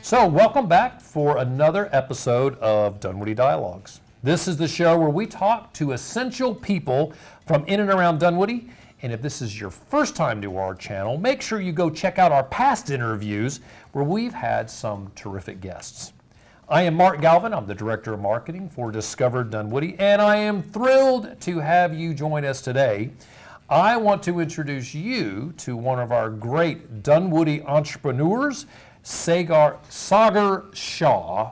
So, welcome back for another episode of Dunwoody Dialogues. This is the show where we talk to essential people from in and around Dunwoody. And if this is your first time to our channel, make sure you go check out our past interviews where we've had some terrific guests. I am Mark Galvin. I'm the Director of Marketing for Discover Dunwoody, and I am thrilled to have you join us today. I want to introduce you to one of our great Dunwoody entrepreneurs, Sagar Shah.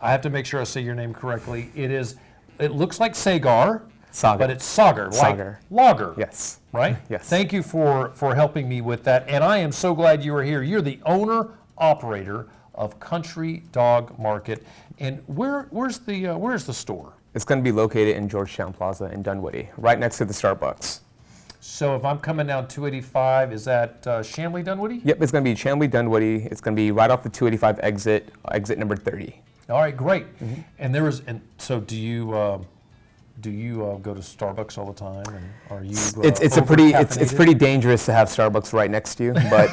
I have to make sure I say your name correctly. It looks like Sagar, but it's Sagar, like lager. Yes. Right? Yes. Thank you for helping me with that. And I am so glad you are here. You're the owner, operator of Country Dog Market. And where's the store? It's going to be located in Georgetown Plaza in Dunwoody, right next to the Starbucks. So if I'm coming down 285, is that Chamblee Dunwoody? Yep, it's going to be Chamblee Dunwoody. It's going to be right off the 285 exit number 30. All right, great. Mm-hmm. And so do you go to Starbucks all the time? And are you it's pretty dangerous to have Starbucks right next to you, but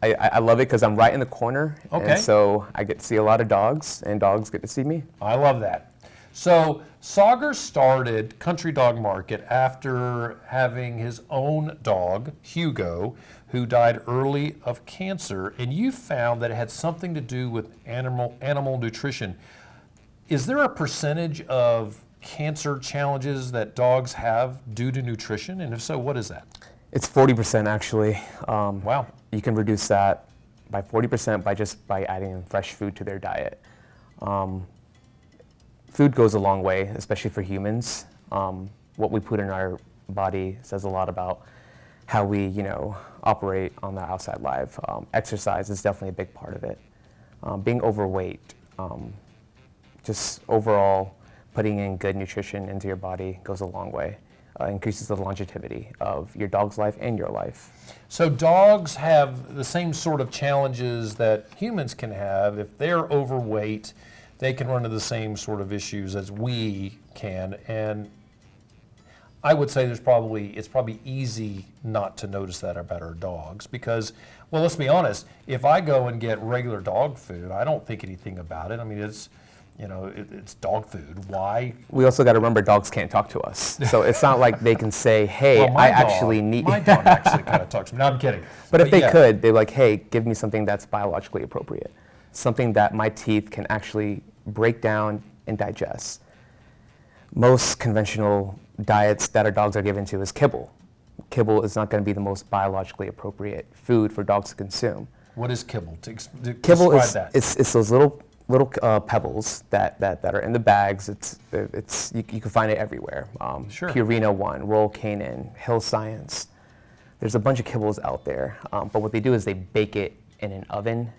I love it because I'm right in the corner, and so I get to see a lot of dogs, and dogs get to see me. I love that. So Sagar started Country Dog Market after having his own dog, Hugo, who died early of cancer, and you found that it had something to do with animal nutrition. Is there a percentage of cancer challenges that dogs have due to nutrition, and if so, what is that? It's 40% actually. Wow. You can reduce that by 40% by adding in fresh food to their diet. Food goes a long way, especially for humans. What we put in our body says a lot about how we, operate on the outside life. Exercise is definitely a big part of it. Being overweight, just overall putting in good nutrition into your body goes a long way. Increases the longevity of your dog's life and your life. So dogs have the same sort of challenges that humans can have. If they're overweight, they can run into the same sort of issues as we can. And I would say it's probably easy not to notice that about our dogs because, well, let's be honest, if I go and get regular dog food, I don't think anything about it. I mean, it's dog food. Why? We also got to remember dogs can't talk to us. So it's not like they can say, hey, well, I actually need... My dog actually kind of talks to me. No, I'm kidding. But if they could, they're like, hey, give me something that's biologically appropriate. Something that my teeth can actually break down and digest. Most conventional diets that our dogs are given to is kibble. Kibble is not going to be the most biologically appropriate food for dogs to consume. What is kibble? Kibble is that. It's those little pebbles that are in the bags. You can find it everywhere. Sure. Purina One, Royal Canin, Hill Science. There's a bunch of kibbles out there, but what they do is they bake it in an oven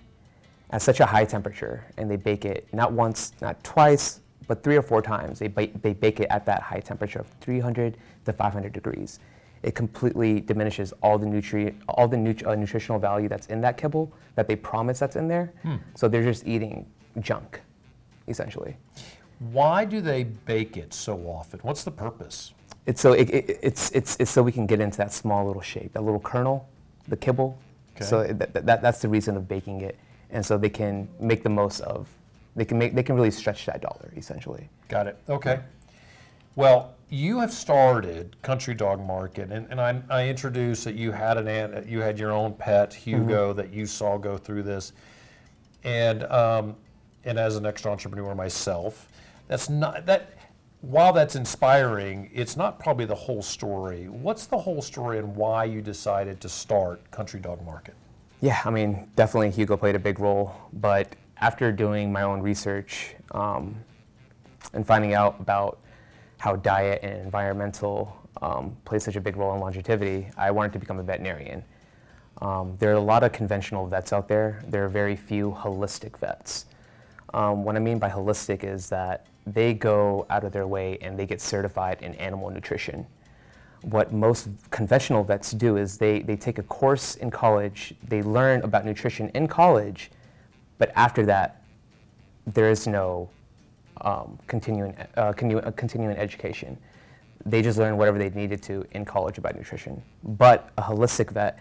at such a high temperature, and they bake it not once, not twice, but 3 or 4 times. They bake it at that high temperature of 300 to 500 degrees. It completely diminishes all the nutritional value that's in that kibble that they promise that's in there. So they're just eating junk, essentially. Why do they bake it so often? What's the purpose? It's so we can get into that small little shape, that little kernel, the kibble. Okay. So that's the reason of baking it, and so they can make the most of. They can really stretch that dollar, essentially. Got it. Okay. Well, you have started Country Dog Market, and I introduced that you had your own pet, Hugo, that you saw go through this, and as an extra entrepreneur myself, while that's inspiring, it's not probably the whole story. What's the whole story and why you decided to start Country Dog Market? Yeah, I mean, definitely Hugo played a big role, but after doing my own research and finding out about how diet and environmental play such a big role in longevity, I wanted to become a veterinarian. There are a lot of conventional vets out there. There are very few holistic vets. What I mean by holistic is that they go out of their way and they get certified in animal nutrition. What most conventional vets do is they take a course in college, they learn about nutrition in college, but after that, there is no continuing education. They just learn whatever they needed to in college about nutrition. But a holistic vet,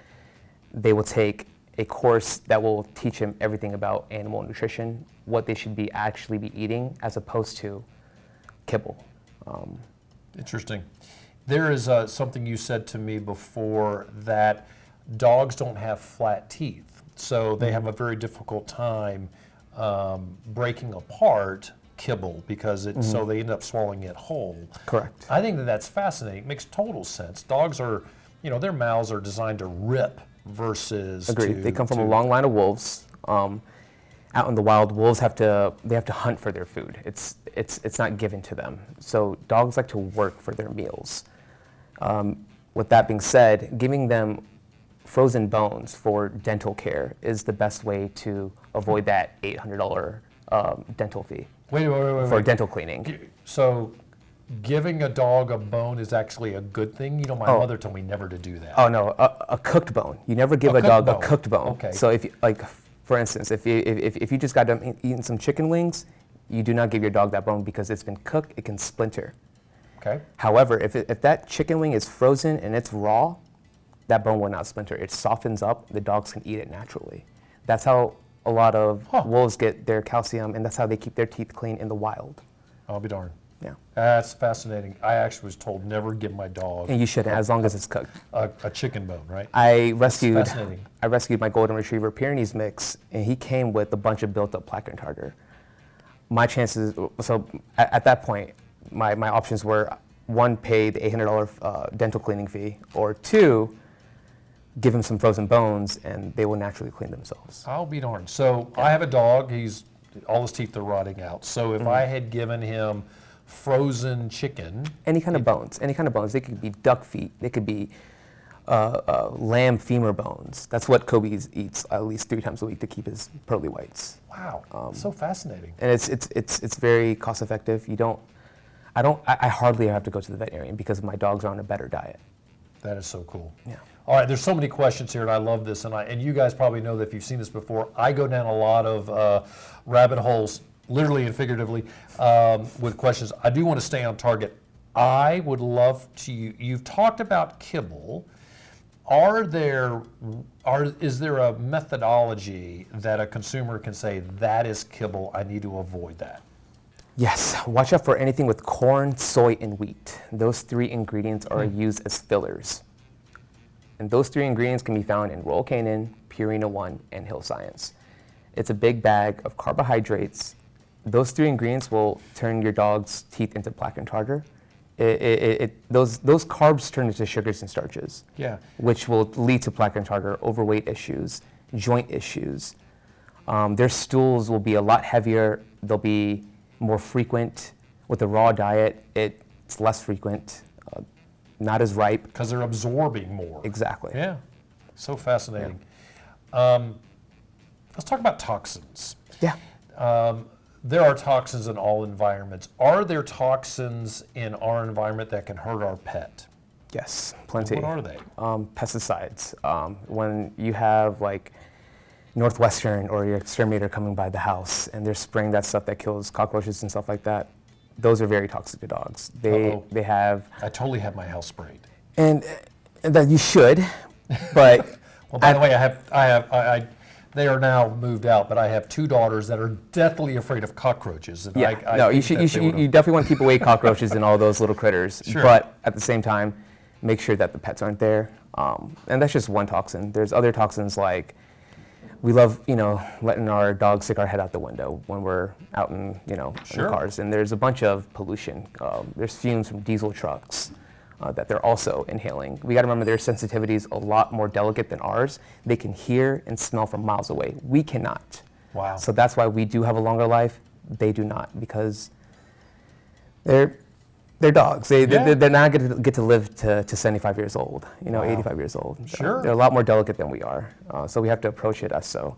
they will take a course that will teach him everything about animal nutrition, what they should be actually be eating, as opposed to kibble. Interesting. There is something you said to me before, that dogs don't have flat teeth, so they have a very difficult time breaking apart kibble because so they end up swallowing it whole. Correct. I think that that's fascinating. It makes total sense. Dogs are, their mouths are designed to rip versus Agreed. They come from a long line of wolves. Out in the wild, wolves have to hunt for their food. It's not given to them. So dogs like to work for their meals. With that being said, giving them frozen bones for dental care is the best way to avoid that $800 dental fee Wait. for dental cleaning. So giving a dog a bone is actually a good thing? My mother told me never to do that. Oh no, a cooked bone. You never give a dog a cooked bone. Okay. So if you, for instance, if you just got done eating some chicken wings, you do not give your dog that bone because it's been cooked. It can splinter. Okay. However, if that chicken wing is frozen and it's raw, that bone will not splinter. It softens up. The dogs can eat it naturally. That's how a lot of wolves get their calcium, and that's how they keep their teeth clean in the wild. I'll be darned. Yeah. That's fascinating. I actually was told never give my dog And you shouldn't, as long as it's cooked. a chicken bone, right? I rescued my golden retriever Pyrenees mix, and he came with a bunch of built-up plaque and tartar. My chances, so at that point, my options were, one, pay the $800 dental cleaning fee, or two, give him some frozen bones, and they will naturally clean themselves. I'll be darned. So I have a dog. All his teeth are rotting out. So if I had given him frozen chicken, any kind of bones. They could be duck feet. They could be lamb femur bones. That's what Kobe eats at least 3 times a week to keep his pearly whites. wow, so fascinating. And it's very cost effective. I hardly have to go to the veterinarian because my dogs are on a better diet. That is so cool. Yeah. All right, there's so many questions here, and I love this. And you guys probably know that if you've seen this before, I go down a lot of rabbit holes, literally and figuratively, with questions. I do want to stay on target. I would love to. You've talked about kibble. Is there a methodology that a consumer can say, that is kibble, I need to avoid that? Yes, watch out for anything with corn, soy, and wheat. Those 3 ingredients are used as fillers. And those 3 ingredients can be found in Royal Canin, Purina One, and Hill Science. It's a big bag of carbohydrates. Those 3 ingredients will turn your dog's teeth into plaque and tartar. Those carbs turn into sugars and starches, which will lead to plaque and tartar, overweight issues, joint issues. Their stools will be a lot heavier. They'll be more frequent. With a raw diet, it's less frequent, not as ripe. Because they're absorbing more. Exactly. Yeah, so fascinating. Yeah. Let's talk about toxins. Yeah. There are toxins in all environments. Are there toxins in our environment that can hurt our pet? Yes, plenty. What are they? Pesticides. When you have like Northwestern or your exterminator coming by the house and they're spraying that stuff that kills cockroaches and stuff like that, those are very toxic to dogs. They have. I totally have my house sprayed. And that you should, but. Well, by the way, I they are now moved out, but I have 2 daughters that are deathly afraid of cockroaches. And you definitely want to keep away cockroaches and all those little critters. Sure. But at the same time, make sure that the pets aren't there. And that's just one toxin. There's other toxins like we love, letting our dog stick our head out the window when we're out in, in the cars. And there's a bunch of pollution. There's fumes from diesel trucks. That they're also inhaling. We got to remember their sensitivity is a lot more delicate than ours. They can hear and smell from miles away. We cannot. Wow. So that's why we do have a longer life. They do not, because they're dogs. They're not going to get to live to 75 years old, 85 years old. Sure. They're a lot more delicate than we are. So we have to approach it as so.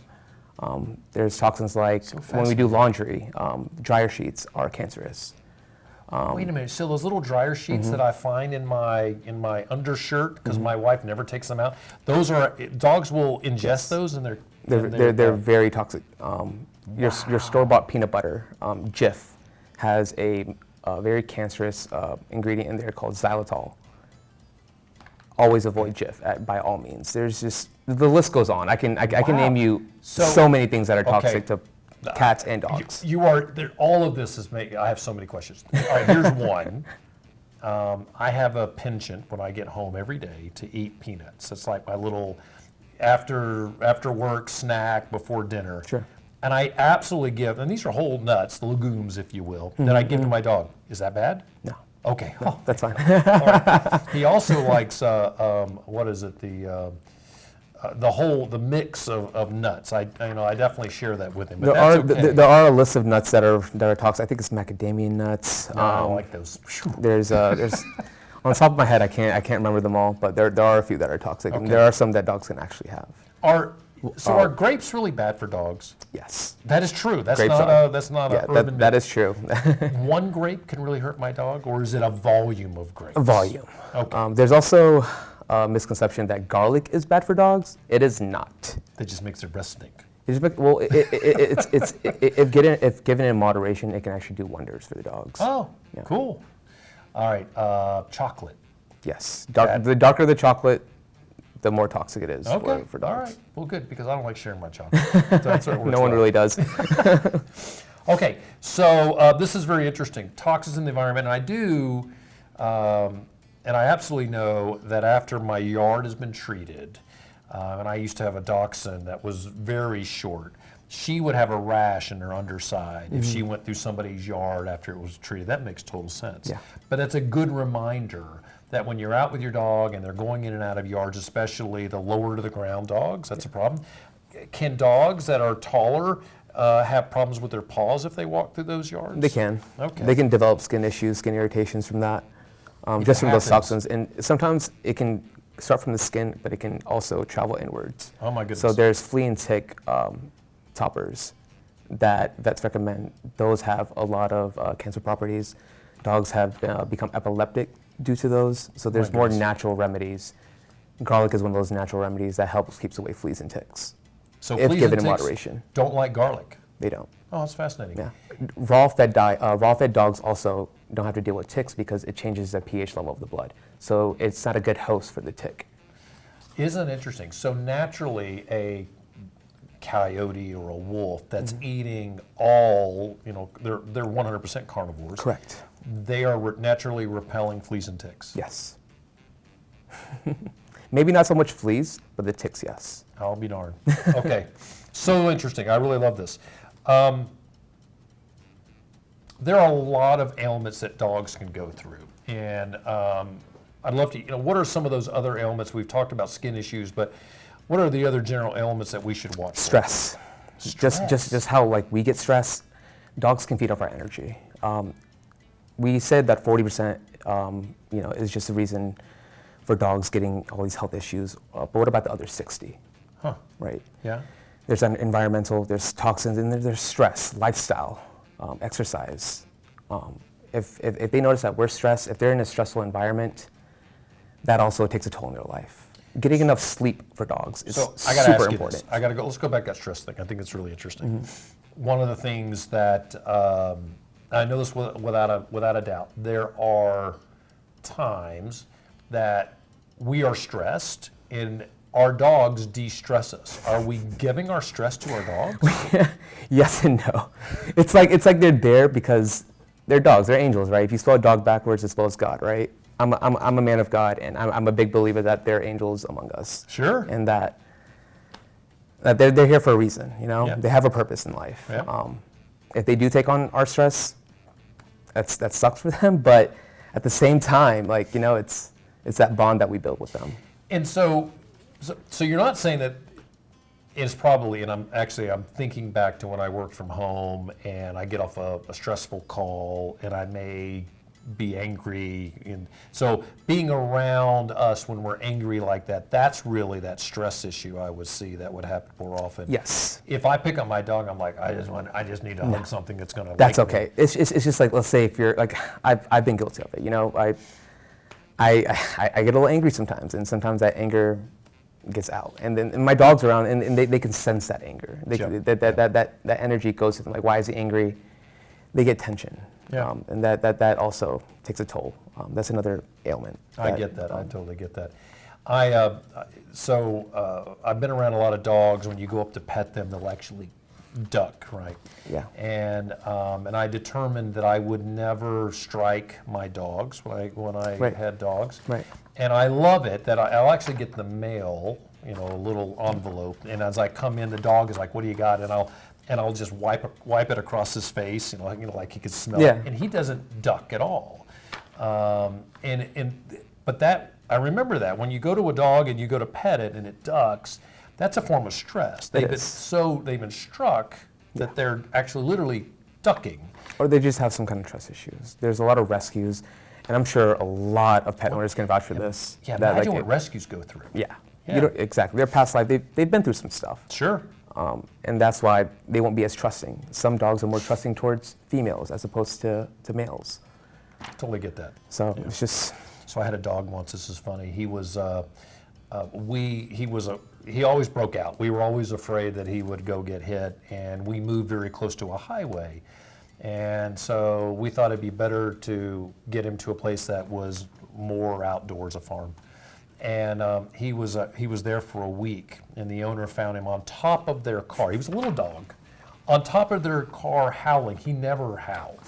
There's toxins like when we do laundry, dryer sheets are cancerous. Wait a minute. So those little dryer sheets that I find in my undershirt, because my wife never takes them out, those are dogs will ingest those, and they're very toxic. Your store-bought peanut butter, Jif, has a very cancerous ingredient in there called xylitol. Always avoid Jif by all means. There's the list goes on. I can name you so many things that are toxic to cats and dogs. You are there, all of this is making. I have so many questions. All right, here's one. I have a penchant when I get home every day to eat peanuts. It's like my little after work snack before dinner. Sure. And I absolutely give, and these are whole nuts, legumes, if you will, that I give to my dog. Is that bad? No. Okay. No, that's fine. All right. He also likes what is it? The mix of nuts. I definitely share that with him. But There are a list of nuts that are toxic. I think it's macadamia nuts. No, I like those. There's on the top of my head I can't remember them all, but there are a few that are toxic. Okay. And there are some that dogs can actually have. Are grapes really bad for dogs? Yes. That is true. That's Grapes not yeah, an urban that is true. One grape can really hurt my dog, or is it a volume of grapes? A volume. Okay. There's also a misconception that garlic is bad for dogs. It is not. That just makes their breath stink. If given in moderation, it can actually do wonders for the dogs. Oh, Yeah. cool. All right, chocolate. Yes. The darker the chocolate, the more toxic it is Okay. for dogs. All right. Well, good, because I don't like sharing my chocolate. So that's what it works No one out. really does. Okay, so this is very interesting. Toxins in the environment, and I do, and I absolutely know that after my yard has been treated, and I used to have a dachshund that was very short, she would have a rash in her underside if she went through somebody's yard after it was treated. That makes total sense. Yeah. But it's a good reminder that when you're out with your dog and they're going in and out of yards, especially the lower to the ground dogs, that's a problem. Can dogs that are taller have problems with their paws if they walk through those yards? They can. Okay. They can develop skin issues, skin irritations from that, just from those toxins. And sometimes it can start from the skin, but it can also travel inwards. Oh my goodness. So there's flea and tick toppers that vets recommend. Those have a lot of cancer properties. Dogs have become epileptic due to those. So there's more natural remedies. Garlic is one of those natural remedies that keeps away fleas and ticks. So if fleas given and in ticks moderation. don't like garlic. They don't. Oh, that's fascinating. Yeah. Raw-fed dogs also don't have to deal with ticks because it changes the pH level of the blood. So it's not a good host for the tick. Isn't it interesting? So naturally, a coyote or a wolf that's eating all, they're 100% carnivores. Correct. They are naturally repelling fleas and ticks. Yes. Maybe not so much fleas, but the ticks, yes. I'll be darned. Okay, so interesting. I really love this. There are a lot of ailments that dogs can go through, and I'd love to. What are some of those other ailments? We've talked about skin issues, but what are the other general ailments that we should watch for? Stress. Just how we get stressed. Dogs can feed off our energy. We said that 40%, is just the reason for dogs getting all these health issues. But what about the other 60? Huh. Right. Yeah. There's environmental, there's toxins, and there's stress, lifestyle, exercise. If they notice that we're stressed, if they're in a stressful environment, that also takes a toll on their life. Getting enough sleep for dogs is I gotta super ask important. You this. Let's go back to that stress thing. I think it's really interesting. One of the things that I know this without a doubt, there are times that we are stressed and our dogs de-stress us. Are we giving our stress to our dogs? Yes and no. It's like they're there because they're dogs. They're angels, right? If you spell a dog backwards, it spells God, right? I'm a man of God, and I'm a big believer that there are angels among us. Sure. And that they're here for a reason. Yeah. They have a purpose in life. Yeah. If they do take on our stress, that sucks for them. But at the same time, it's that bond that we build with them. And so you're not saying that it's probably, and I'm thinking back to when I worked from home and I get off a stressful call and I may be angry. And so being around us when we're angry like that, that's really that stress issue I would see that would happen more often. Yes. If I pick up my dog, I'm like, I just need to hug something that's going to That's okay. It's just like, let's say if you're like, I've been guilty of it. I get a little angry sometimes, and sometimes that anger gets out. And then my dog's around, and they can sense that anger. That energy goes to them. Like, why is he angry? They get tension. Yeah. And that also takes a toll. That's another ailment. I get that. I totally get that. I've been around a lot of dogs. When you go up to pet them, they'll actually duck, right? Yeah. And I determined that I would never strike my dogs when I Right. had dogs. Right. And I love it that I'll actually get the mail, a little envelope, and as I come in, the dog is like, "What do you got?" And I'll just wipe it across his face, like he could smell Yeah. it, and he doesn't duck at all. But that I remember that when you go to a dog and you go to pet it and it ducks, that's a form of stress. They've been struck that they're actually literally ducking. Or they just have some kind of trust issues. There's a lot of rescues, and I'm sure a lot of pet owners can vouch for this. Yeah, imagine what rescues go through. Yeah. Yeah. Exactly. Their past life, they've been through some stuff. Sure. And that's why they won't be as trusting. Some dogs are more trusting towards females as opposed to males. Totally get that. So it's just. So I had a dog once. This is funny. He was he always broke out. We were always afraid that he would go get hit, and we moved very close to a highway, and so we thought it'd be better to get him to a place that was more outdoors, a farm. And he was there for a week, and the owner found him on top of their car. He was a little dog, on top of their car howling. He never howled.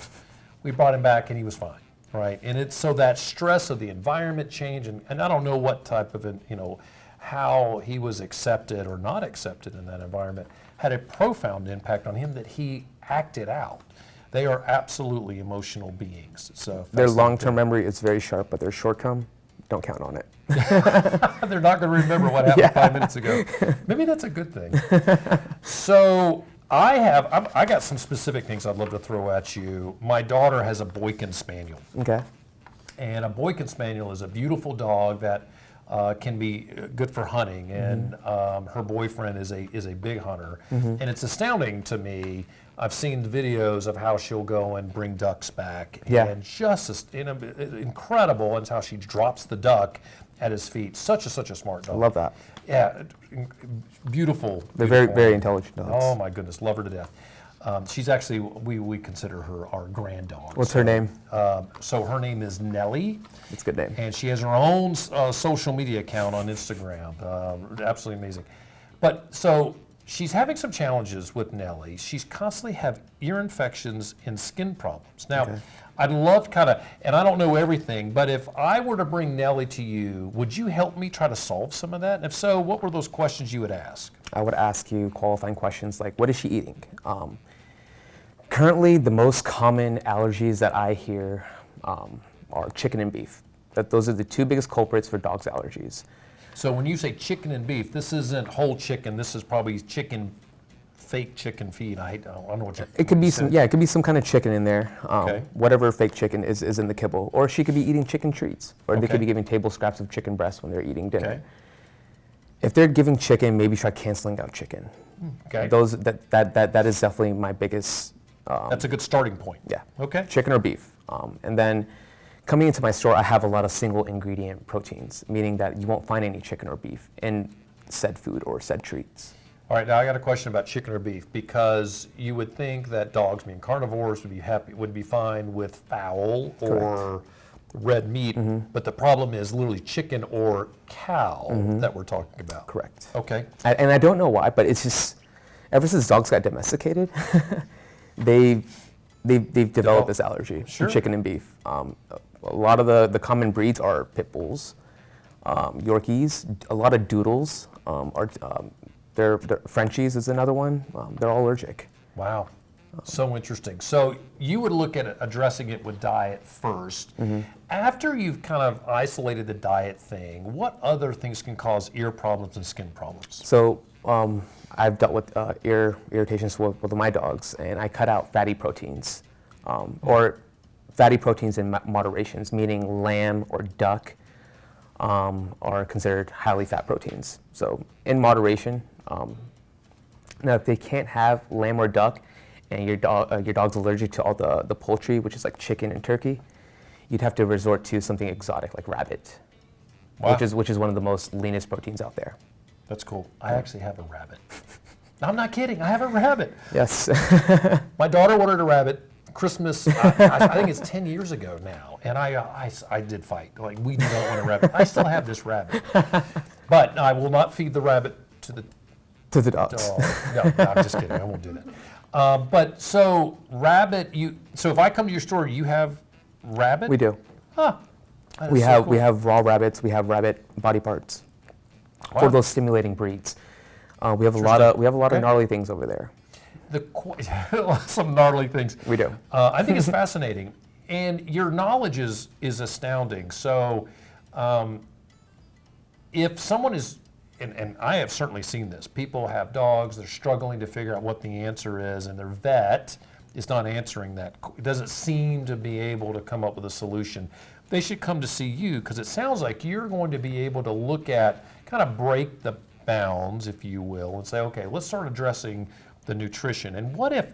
We brought him back, and he was fine. Right, and it's so that stress of the environment change, and I don't know what type of, how he was accepted or not accepted in that environment, had a profound impact on him that he acted out. They are absolutely emotional beings. So Their long-term memory is very sharp, but their short-term, don't count on it. They're not going to remember what happened 5 minutes ago. Maybe that's a good thing. So I got some specific things I'd love to throw at you. My daughter has a Boykin Spaniel. Okay. And a Boykin Spaniel is a beautiful dog that can be good for hunting, and her boyfriend is a big hunter. And it's astounding to me. I've seen videos of how she'll go and bring ducks back, and just incredible, and how she drops the duck at his feet. Such a smart dog. I love that. Yeah, beautiful. They're beautiful. very intelligent dogs. Oh my goodness, love her to death. She's actually, we consider her our grand dog. What's her name? So her name is Nellie. It's a good name. And she has her own social media account on Instagram. Absolutely amazing. But so she's having some challenges with Nellie. She's constantly have ear infections and skin problems. Now, I'd love and I don't know everything, but if I were to bring Nellie to you, would you help me try to solve some of that? And if so, what were those questions you would ask? I would ask you qualifying questions like, what is she eating? Currently, the most common allergies that I hear are chicken and beef. Those are the two biggest culprits for dogs' allergies. So when you say chicken and beef, this isn't whole chicken. This is probably fake chicken feed. I don't know what you're. It could be it could be some kind of chicken in there. Okay. Whatever fake chicken is in the kibble. Or she could be eating chicken treats. Or they could be giving table scraps of chicken breast when they're eating dinner. Okay. If they're giving chicken, maybe try canceling out chicken. Okay. That is definitely my biggest. That's a good starting point. Yeah. Okay. Chicken or beef. And then coming into my store, I have a lot of single ingredient proteins, meaning that you won't find any chicken or beef in said food or said treats. All right, now I got a question about chicken or beef, because you would think that dogs, being carnivores, would be fine with fowl or red meat, but the problem is literally chicken or cow that we're talking about. Correct. Okay. And I don't know why, but it's just ever since dogs got domesticated, they've developed this allergy to chicken and beef. A lot of the common breeds are pit bulls, Yorkies, a lot of doodles. They're Frenchies is another one. They're all allergic. Wow. So interesting. So you would look at addressing it with diet first. After you've kind of isolated the diet thing, what other things can cause ear problems and skin problems? So I've dealt with ear irritations with my dogs, and I cut out fatty proteins, or fatty proteins in moderations, meaning lamb or duck are considered highly fat proteins. So in moderation. Now, if they can't have lamb or duck, and your dog's allergic to all the poultry, which is like chicken and turkey, you'd have to resort to something exotic like rabbit, which is one of the most leanest proteins out there. That's cool. I actually have a rabbit. I'm not kidding. I have a rabbit. Yes. My daughter ordered a rabbit. Christmas, I think it's 10 years ago now, and I did fight. Like, we do not want a rabbit. I still have this rabbit, but I will not feed the rabbit to the dogs. dog. No, I'm just kidding. I won't do that. But so rabbit, so if I come to your store, you have rabbit? We do. Huh. That We is so have cool. we have raw rabbits. We have rabbit body parts Wow. for those stimulating breeds. We have a lot of Okay. gnarly things over there. Some gnarly things. We do. I think it's fascinating, and your knowledge is astounding. So, if someone is, and I have certainly seen this, people have dogs, they're struggling to figure out what the answer is, and their vet is not answering that. It doesn't seem to be able to come up with a solution. They should come to see you, because it sounds like you're going to be able to look at, kind of break the bounds, if you will, and say, okay, let's start addressing the nutrition. And what if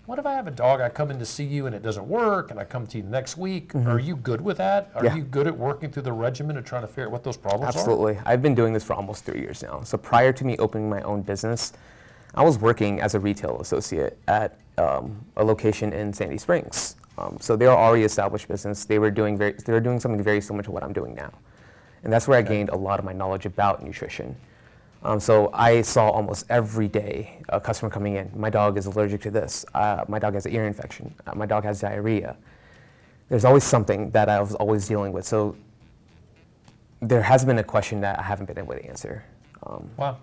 I have a dog, I come in to see you and it doesn't work, and I come to you next week? Are you good with that? Are Yeah. you good at working through the regimen and trying to figure out what those problems are? Absolutely. I've been doing this for almost 3 years now. So prior to me opening my own business, I was working as a retail associate at a location in Sandy Springs. So they are already established business. They were doing something very similar to what I'm doing now, and that's where I gained a lot of my knowledge about nutrition. So I saw almost every day a customer coming in. My dog is allergic to this. My dog has an ear infection. My dog has diarrhea. There's always something that I was always dealing with. So there has been a question that I haven't been able to answer. Wow,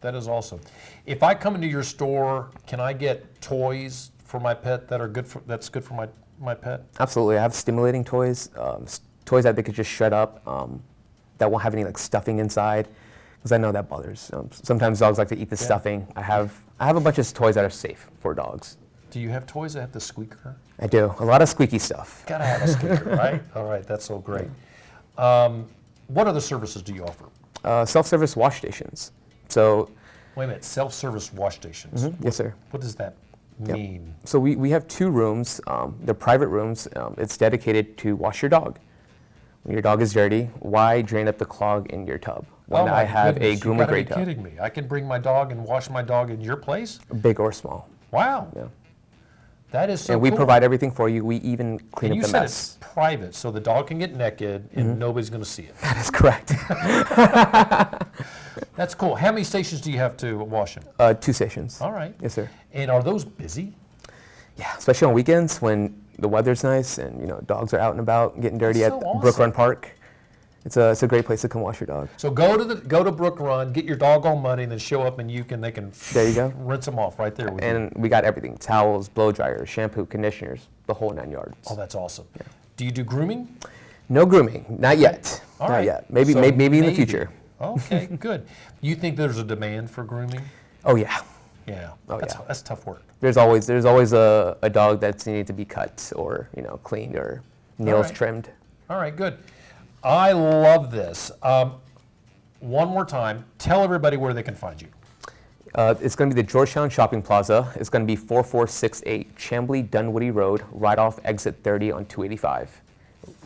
that is awesome. If I come into your store, can I get toys for my pet that's good for my pet? Absolutely. I have stimulating toys, toys that they could just shred up, that won't have any like stuffing inside, because I know that bothers. Sometimes dogs like to eat the stuffing. I have a bunch of toys that are safe for dogs. Do you have toys that have the squeaker? I do. A lot of squeaky stuff. Gotta have a squeaker, right? All right, that's so great. What other services do you offer? Self-service wash stations. So, Wait a minute, self-service wash stations. yes, sir. What does that mean? So we have 2 rooms. They're private rooms. It's dedicated to wash your dog. When your dog is dirty, why drain up the clog in your tub? When Oh I my have goodness, a groomer grade you gotta be tub, kidding me. I can bring my dog and wash my dog in your place? big or small. Wow. Yeah. That is so And we cool. provide everything for you. We even clean And you up the said mess. it's private, so the dog can get naked and nobody's gonna see it. That is correct. That's cool. How many stations do you have to wash them? 2 stations. All right. Yes, sir. And are those busy? Yeah, especially on weekends when the weather's nice and dogs are out and about getting dirty That's at so Brook awesome. Run Park. It's a great place to come wash your dog. So go to Brook Run, get your dog all muddy, and then show up, and they can There you go. rinse them off right there with you. And we got everything: towels, blow dryers, shampoo, conditioners, the whole 9 yards. Oh, that's awesome. Do you do grooming? No grooming, not yet. All Not right. yet. Maybe So maybe in the future. Okay, good. You think there's a demand for grooming? Oh yeah. Yeah. Oh, that's, yeah. that's tough work. There's always a dog that's needing to be cut or cleaned or nails right. trimmed. All right, good. I love this. One more time, tell everybody where they can find you. It's going to be the Georgetown Shopping Plaza. It's going to be 4468 Chambly Dunwoody Road, right off exit 30 on 285,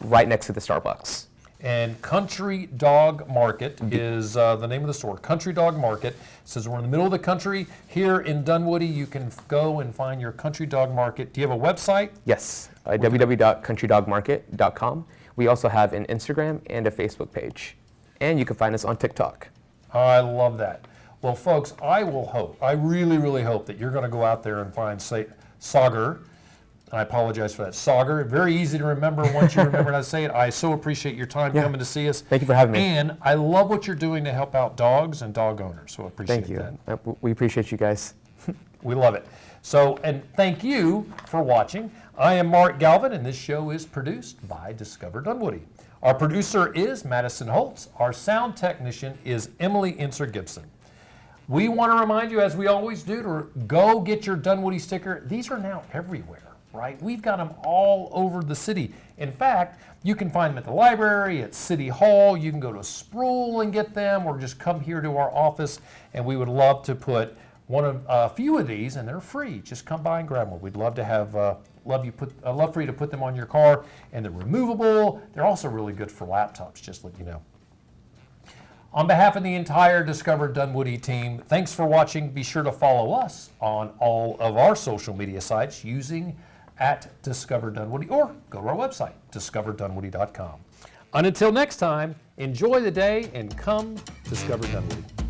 right next to the Starbucks. And Country Dog Market is the name of the store. Country Dog Market. It says we're in the middle of the country. Here in Dunwoody, you can go and find your Country Dog Market. Do you have a website? Yes, www.countrydogmarket.com. We also have an Instagram and a Facebook page. And you can find us on TikTok. I love that. Well, folks, I really, really hope that you're going to go out there and find, say, Sagar. I apologize for that. Sagar, very easy to remember once you remember how to say it. I so appreciate your time coming to see us. Thank you for having me. And I love what you're doing to help out dogs and dog owners, so I appreciate Thank you. that. We appreciate you guys. We love it. So, and thank you for watching. I am Mark Galvin, and this show is produced by Discover Dunwoody. Our producer is Madison Holtz. Our sound technician is Emily Inser-Gibson. We want to remind you, as we always do, to go get your Dunwoody sticker. These are now everywhere, right? We've got them all over the city. In fact, you can find them at the library, at City Hall. You can go to Sproul and get them, or just come here to our office, and we would love to put a few of these, and they're free. Just come by and grab one. We'd love to have, love for you to put them on your car, and they're removable. They're also really good for laptops, just let you know. On behalf of the entire Discover Dunwoody team, thanks for watching. Be sure to follow us on all of our social media sites using at Discover Dunwoody, or go to our website, discoverdunwoody.com. And until next time, enjoy the day and come discover Dunwoody.